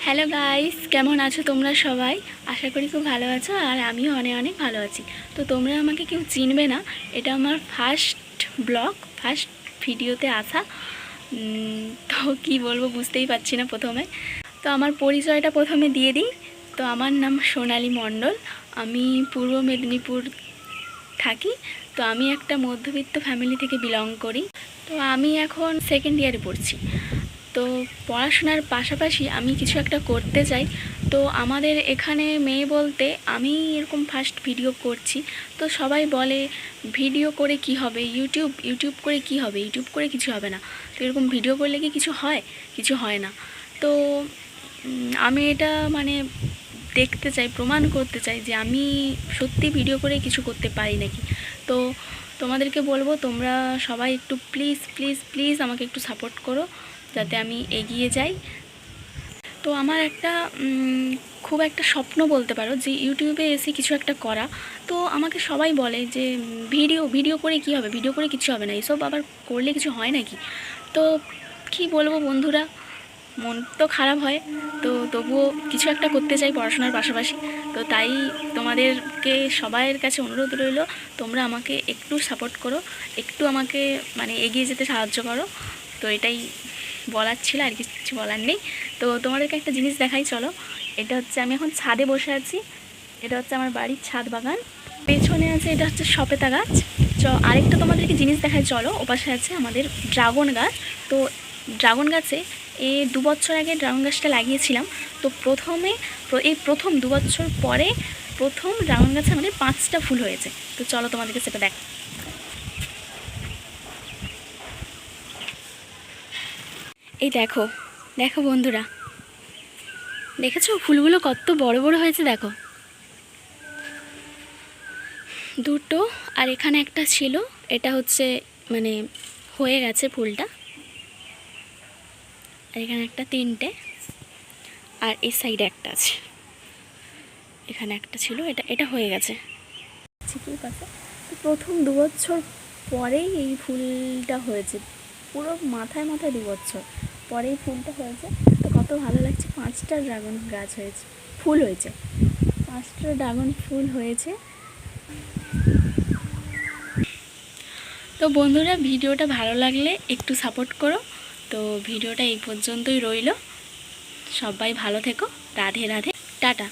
Hello guys, কেমন আছো তোমরা সবাই? আশা করি খুব ভালো আছো আর আমিও অনেক অনেক ভালো আছি। তো তোমরা আমাকে কেউ চিনবে না, এটা আমার ফার্স্ট ব্লগ, ফার্স্ট ভিডিওতে আসা। তো কি বলবো বুঝতেই পারছি না প্রথমে। তো আমার পরিচয়টা প্রথমে দিয়ে দিই। তো আমার নাম সোনালী মণ্ডল, আমি পূর্ব মেদিনীপুর থাকি। তো আমি একটা মধ্যবিত্ত ফ্যামিলি থেকে বিলং করি। তো আমি এখন সেকেন্ড ইয়ারে পড়ছি। তো পড়াশোনার পাশাপাশি আমি কিছু একটা করতে চাই। তো আমাদের এখানে মেয়ে বলতে আমি এরকম ফার্স্ট ভিডিও করছি। তো সবাই বলে ভিডিও করে কি হবে, ইউটিউব করে কি হবে, ইউটিউব করে কিছু হবে না। তো এরকম ভিডিও করলে কি কিছু হয়? কিছু হয় না। তো আমি এটা মানে দেখতে চাই, প্রমাণ করতে চাই যে আমি সত্যি ভিডিও করে কিছু করতে পারি নাকি। তো তোমাদেরকে বলবো তোমরা সবাই একটু প্লিজ প্লিজ প্লিজ আমাকে একটু সাপোর্ট করো যাতে আমি এগিয়ে যাই। তো আমার একটা খুব একটা স্বপ্ন বলতে পারো যে ইউটিউবে এসে কিছু একটা করা। তো আমাকে সবাই বলে যে ভিডিও করে কি হবে, ভিডিও করে কিছু হবে না, এসব আবার করলে কিছু হয় নাকি। তো কি বলবো বন্ধুরা, মন তো খারাপ হয়। তো তবুও কিছু একটা করতে চাই পড়াশোনার পাশাপাশি। তো তাই তোমাদেরকে সবাইয়ের কাছে অনুরোধ রইল, তোমরা আমাকে একটু সাপোর্ট করো, একটু আমাকে মানে এগিয়ে যেতে সাহায্য করো। তো এটাই বলার ছিল, আর কিছু বলার নেই। তো তোমাদেরকে একটা জিনিস দেখাই, চলো। এটা হচ্ছে, আমি এখন ছাদে বসে আছি। এটা হচ্ছে আমার বাড়ির ছাদ বাগান। পেছনে আছে, এটা হচ্ছে সপেতা গাছ। আরেকটা তোমাদেরকে জিনিস দেখাই, চলো। ওপাশে আছে আমাদের ড্রাগন গাছ। তো ড্রাগন গাছে 2 বছর আগে ড্রাগন গাছটা লাগিয়েছিলাম। তো এই প্রথম 2 বছর পরে প্রথম ড্রাগন গাছে আমাদের 5টা ফুল হয়েছে। তো চলো তোমাদেরকে সেটা দেখ। এই দেখো, দেখো বন্ধুরা, দেখেছো ফুলগুলো কত বড় বড় হয়েছে, দেখো। দুটো, আর এখানে একটা ছিল, এটা হচ্ছে মানে হয়ে গেছে ফুলটা। আর এখানে একটা, 3টে। আর এই সাইডে একটা আছে, এখানে একটা ছিল, এটা হয়ে গেছে। চিকুর পাশে তো প্রথম 2 বছর পরেই এই ফুলটা হয়েছে, পুরো মাথায় মাথায় 2 বছর পরেই ফুলটা হয়েছে। তো কত ভালো লাগছে, 5টা ড্রাগন গাছ হয়েছে, ফুল হয়েছে, 5টা ড্রাগন ফুল হয়েছে। তো বন্ধুরা, ভিডিওটা ভালো লাগলে একটু সাপোর্ট করো। তো ভিডিওটা এই পর্যন্তই রইল। সবাই ভালো থেকো। রাধে রাধে, টাটা।